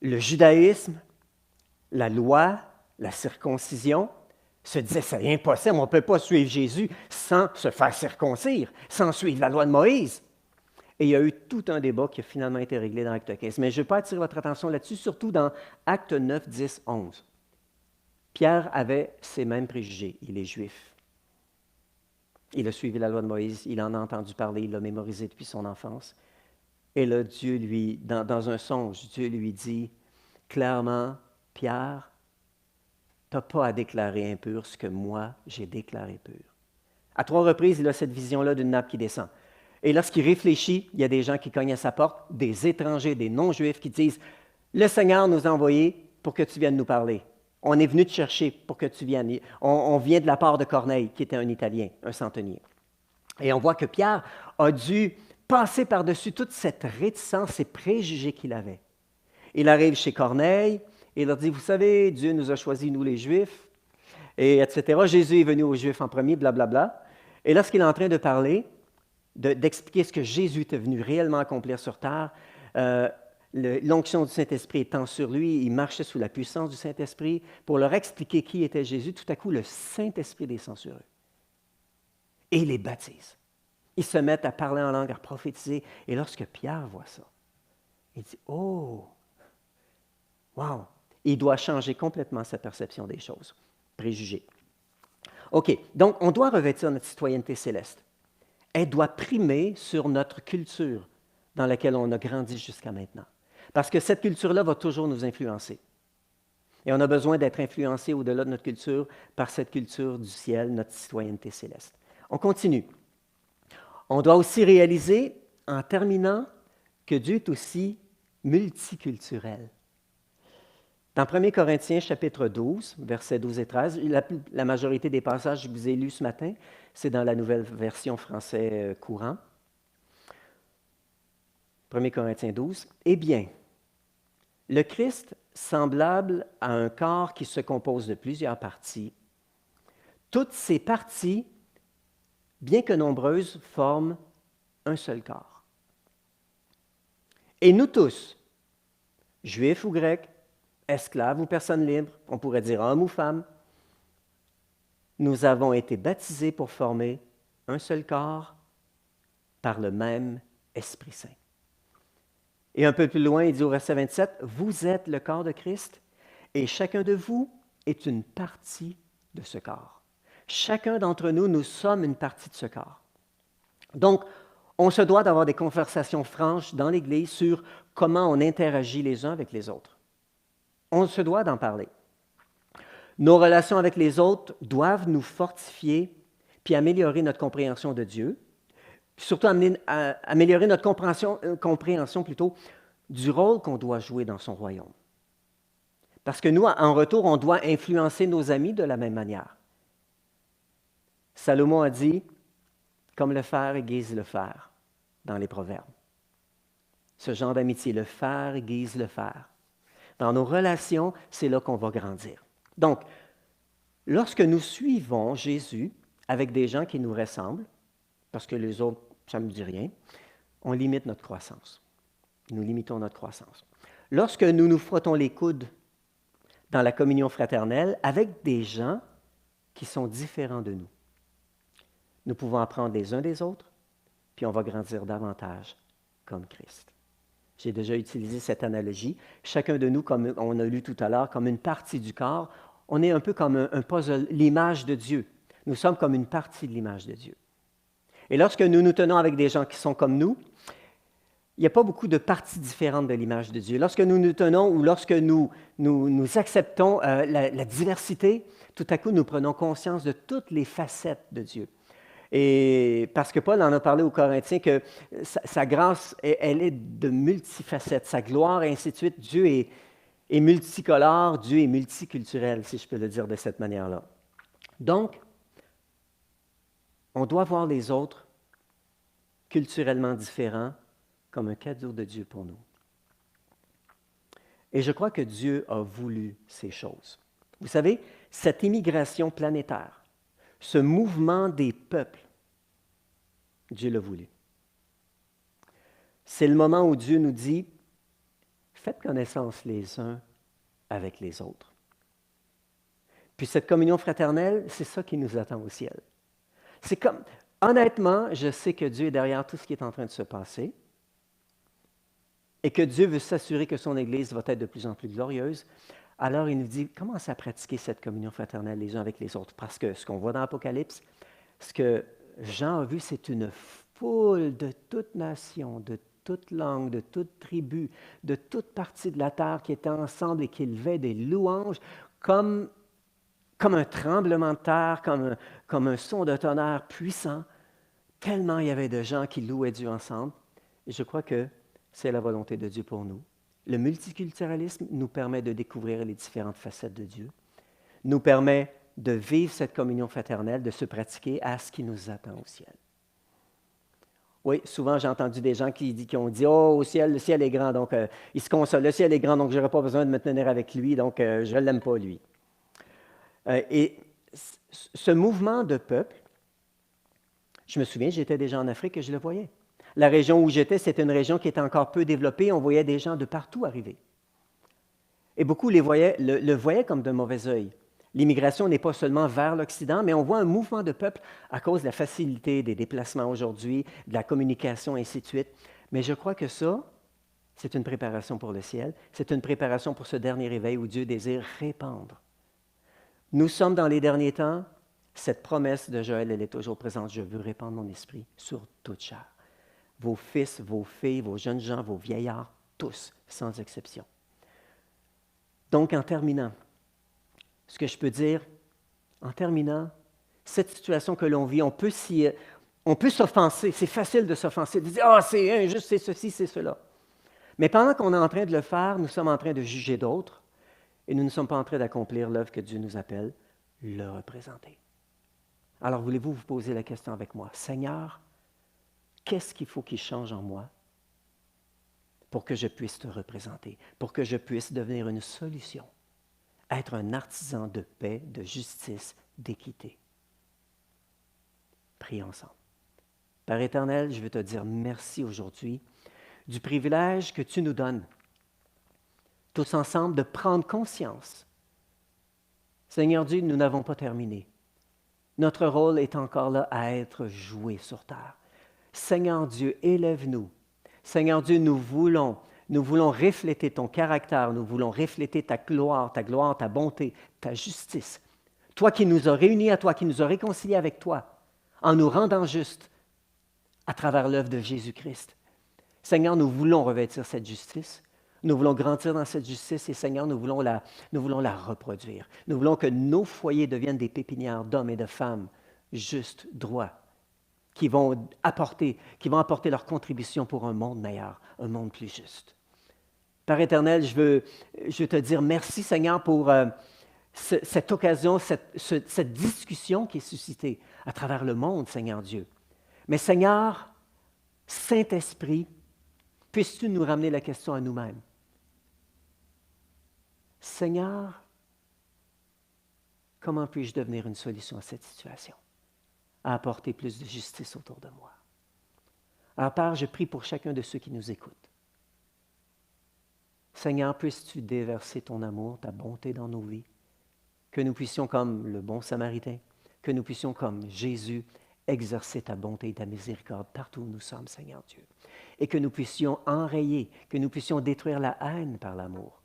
le judaïsme, la loi, la circoncision, se disaient, c'est impossible, on ne peut pas suivre Jésus sans se faire circoncire, sans suivre la loi de Moïse. Et il y a eu tout un débat qui a finalement été réglé dans Acte 15. Mais je ne vais pas attirer votre attention là-dessus, surtout dans Acte 9, 10, 11. Pierre avait ces mêmes préjugés. Il est juif. Il a suivi la loi de Moïse, il en a entendu parler, il l'a mémorisé depuis son enfance. Et là, Dieu lui, dans un songe, Dieu lui dit clairement, Pierre, tu n'as pas à déclarer impur ce que moi, j'ai déclaré pur. À 3 reprises, il a cette vision-là d'une nappe qui descend. Et lorsqu'il réfléchit, il y a des gens qui cognent à sa porte, des étrangers, des non-juifs qui disent, « Le Seigneur nous a envoyés pour que tu viennes nous parler. On est venu te chercher pour que tu viennes. On vient de la part de Corneille, qui était un Italien, un centenier. » Et on voit que Pierre a dû passer par-dessus toute cette réticence, ces préjugés qu'il avait. Il arrive chez Corneille et il leur dit, « Vous savez, Dieu nous a choisis, nous les Juifs, et etc. Jésus est venu aux Juifs en premier, blablabla. » Et lorsqu'il est en train de parler, d'expliquer ce que Jésus était venu réellement accomplir sur terre, l'onction du Saint-Esprit étant sur lui, il marchait sous la puissance du Saint-Esprit pour leur expliquer qui était Jésus. Tout à coup, le Saint-Esprit descend sur eux. Et il les baptise. Ils se mettent à parler en langue, à prophétiser. Et lorsque Pierre voit ça, il dit, « Oh! Wow! » Il doit changer complètement sa perception des choses. Préjugés. OK, donc on doit revêtir notre citoyenneté céleste. Elle doit primer sur notre culture dans laquelle on a grandi jusqu'à maintenant. Parce que cette culture-là va toujours nous influencer. Et on a besoin d'être influencé au-delà de notre culture par cette culture du ciel, notre citoyenneté céleste. On continue. On doit aussi réaliser, en terminant, que Dieu est aussi multiculturel. Dans 1 Corinthiens, chapitre 12, versets 12 et 13, la majorité des passages que je vous ai lus ce matin, c'est dans la nouvelle version français courant. 1 Corinthiens 12. « Eh bien, le Christ, semblable à un corps qui se compose de plusieurs parties, toutes ces parties, bien que nombreuses, forment un seul corps. Et nous tous, juifs ou grecs, esclaves ou personnes libres, on pourrait dire hommes ou femmes, nous avons été baptisés pour former un seul corps par le même Esprit Saint. » Et un peu plus loin, il dit au verset 27, « Vous êtes le corps de Christ et chacun de vous est une partie de ce corps. Chacun d'entre nous, nous sommes une partie de ce corps. Donc, on se doit d'avoir des conversations franches dans l'Église sur comment on interagit les uns avec les autres. On se doit d'en parler. Nos relations avec les autres doivent nous fortifier puis améliorer notre compréhension de Dieu, puis surtout améliorer notre compréhension plutôt du rôle qu'on doit jouer dans son royaume. Parce que nous, en retour, on doit influencer nos amis de la même manière. Salomon a dit, comme le fer aiguise le fer, dans les Proverbes. Ce genre d'amitié, le fer aiguise le fer. Dans nos relations, c'est là qu'on va grandir. Donc, lorsque nous suivons Jésus avec des gens qui nous ressemblent, parce que les autres, ça ne me dit rien, on limite notre croissance. Nous limitons notre croissance. Lorsque nous nous frottons les coudes dans la communion fraternelle avec des gens qui sont différents de nous, nous pouvons apprendre les uns des autres, puis on va grandir davantage comme Christ. J'ai déjà utilisé cette analogie. Chacun de nous, comme on a lu tout à l'heure, comme une partie du corps, on est un peu comme un puzzle, l'image de Dieu. Nous sommes comme une partie de l'image de Dieu. Et lorsque nous nous tenons avec des gens qui sont comme nous, il n'y a pas beaucoup de parties différentes de l'image de Dieu. Lorsque nous nous tenons ou lorsque nous acceptons la diversité, tout à coup, nous prenons conscience de toutes les facettes de Dieu. Et parce que Paul en a parlé aux Corinthiens que sa grâce, elle est de multifacettes, sa gloire, et ainsi de suite. Dieu est multicolore, Dieu est multiculturel, si je peux le dire de cette manière-là. Donc, on doit voir les autres culturellement différents comme un cadeau de Dieu pour nous. Et je crois que Dieu a voulu ces choses. Vous savez, cette immigration planétaire, ce mouvement des peuples, Dieu l'a voulu. C'est le moment où Dieu nous dit, faites connaissance les uns avec les autres. Puis cette communion fraternelle, c'est ça qui nous attend au ciel. C'est comme, honnêtement, je sais que Dieu est derrière tout ce qui est en train de se passer et que Dieu veut s'assurer que son Église va être de plus en plus glorieuse. Alors, il nous dit, commencez à pratiquer cette communion fraternelle les uns avec les autres. Parce que ce qu'on voit dans l'Apocalypse, ce que Jean a vu, c'est une foule de toute nation, de toute langue, de toute tribu, de toute partie de la terre qui étaient ensemble et qui élevaient des louanges comme un tremblement de terre, comme un son de tonnerre puissant. Tellement il y avait de gens qui louaient Dieu ensemble. Et je crois que c'est la volonté de Dieu pour nous. Le multiculturalisme nous permet de découvrir les différentes facettes de Dieu, nous permet de vivre cette communion fraternelle, de se pratiquer à ce qui nous attend au ciel. Oui, souvent j'ai entendu des gens qui ont dit « Oh, au ciel, le ciel est grand, donc ils se consolent, le ciel est grand, donc je n'aurai pas besoin de me tenir avec lui, donc je ne l'aime pas, lui. » Et ce mouvement de peuple, je me souviens, j'étais déjà en Afrique et je le voyais. La région où j'étais, c'était une région qui était encore peu développée. On voyait des gens de partout arriver. Et beaucoup le voyaient comme d'un mauvais œil. L'immigration n'est pas seulement vers l'Occident, mais on voit un mouvement de peuple à cause de la facilité des déplacements aujourd'hui, de la communication, ainsi de suite. Mais je crois que ça, c'est une préparation pour le ciel. C'est une préparation pour ce dernier réveil où Dieu désire répandre. Nous sommes dans les derniers temps. Cette promesse de Joël, elle est toujours présente. Je veux répandre mon esprit sur toute chair. Vos fils, vos filles, vos jeunes gens, vos vieillards, tous, sans exception. Donc, en terminant, ce que je peux dire, en terminant, cette situation que l'on vit, on peut s'offenser. C'est facile de s'offenser, de dire « Ah, c'est injuste, c'est ceci, c'est cela. » Mais pendant qu'on est en train de le faire, nous sommes en train de juger d'autres et nous ne sommes pas en train d'accomplir l'œuvre que Dieu nous appelle, le représenter. Alors, voulez-vous vous poser la question avec moi? Seigneur, qu'est-ce qu'il faut qu'il change en moi pour que je puisse te représenter, pour que je puisse devenir une solution, être un artisan de paix, de justice, d'équité? Prions ensemble. Père éternel, je veux te dire merci aujourd'hui du privilège que tu nous donnes, tous ensemble, de prendre conscience. Seigneur Dieu, nous n'avons pas terminé. Notre rôle est encore là à être joué sur terre. Seigneur Dieu, élève-nous. Seigneur Dieu, nous voulons refléter ton caractère, nous voulons refléter ta gloire, ta bonté, ta justice. Toi qui nous as réunis à toi, qui nous as réconciliés avec toi, en nous rendant justes à travers l'œuvre de Jésus-Christ. Seigneur, nous voulons revêtir cette justice. Nous voulons grandir dans cette justice et Seigneur, nous voulons la reproduire. Nous voulons que nos foyers deviennent des pépinières d'hommes et de femmes justes, droits, qui vont apporter leur contribution pour un monde meilleur, un monde plus juste. Père éternel, je veux te dire merci Seigneur pour cette occasion, cette discussion qui est suscitée à travers le monde, Seigneur Dieu. Mais Seigneur, Saint-Esprit, puisses-tu nous ramener la question à nous-mêmes? Seigneur, comment puis-je devenir une solution à cette situation? À apporter plus de justice autour de moi. Alors Père, je prie pour chacun de ceux qui nous écoutent. Seigneur, puisses-tu déverser ton amour, ta bonté dans nos vies, que nous puissions, comme le bon Samaritain, que nous puissions, comme Jésus, exercer ta bonté et ta miséricorde partout où nous sommes, Seigneur Dieu, et que nous puissions enrayer, que nous puissions détruire la haine par l'amour,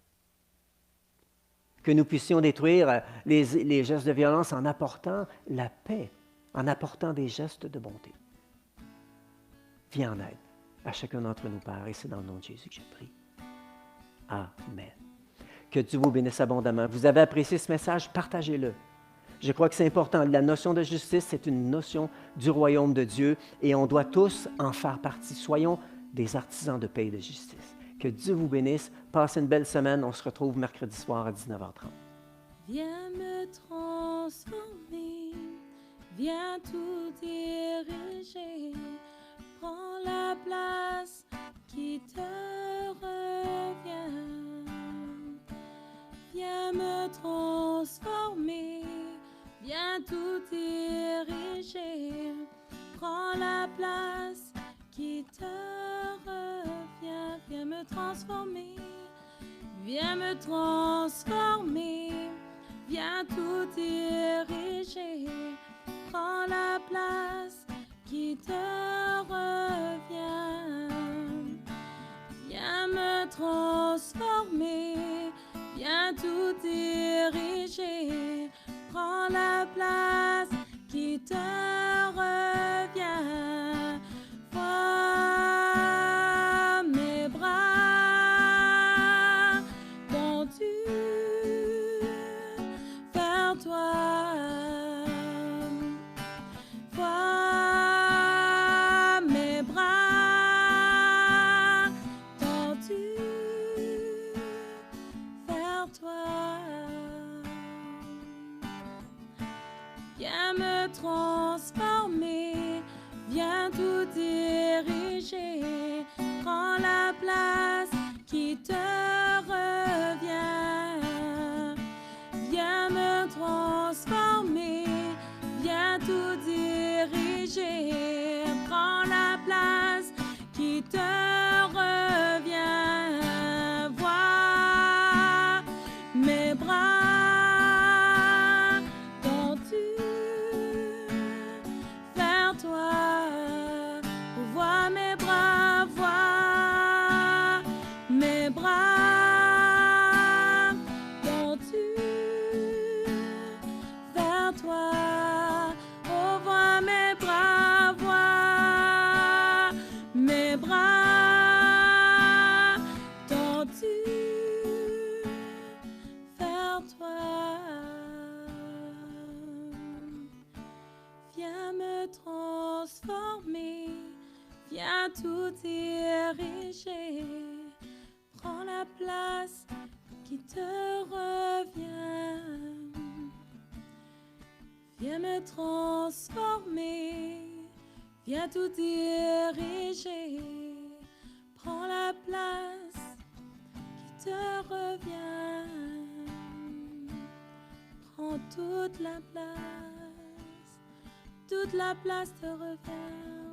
que nous puissions détruire les gestes de violence en apportant la paix, en apportant des gestes de bonté. Viens en aide à chacun d'entre nous, Père, et c'est dans le nom de Jésus que je prie. Amen. Que Dieu vous bénisse abondamment. Vous avez apprécié ce message, partagez-le. Je crois que c'est important. La notion de justice, c'est une notion du royaume de Dieu et on doit tous en faire partie. Soyons des artisans de paix et de justice. Que Dieu vous bénisse. Passez une belle semaine. On se retrouve mercredi soir à 19h30. Viens me transformer, viens tout diriger, prends la place qui te revient. Viens me transformer, viens tout diriger, prends la place qui te revient. Viens me transformer, viens me transformer, viens tout diriger, prends la place qui te revient. Viens me transformer, viens tout diriger, prends la place qui te revient. Vois mes bras tendus vers toi. Vois mes bras tendus vers toi. Viens me transformer, viens tout diriger, prends la place qui te revient. Viens me transformer, viens tout diriger, prends la place qui te revient. Vois mes bras tendus vers toi. Vois mes bras, vois mes bras tendus vers toi. Oh, vois mes bras, vois mes bras tendus vers toi. Viens me transformer, viens tout diriger, prends la place qui te revient. Viens me transformer, viens tout diriger, prends la place qui te revient. Prends toute la place te revient.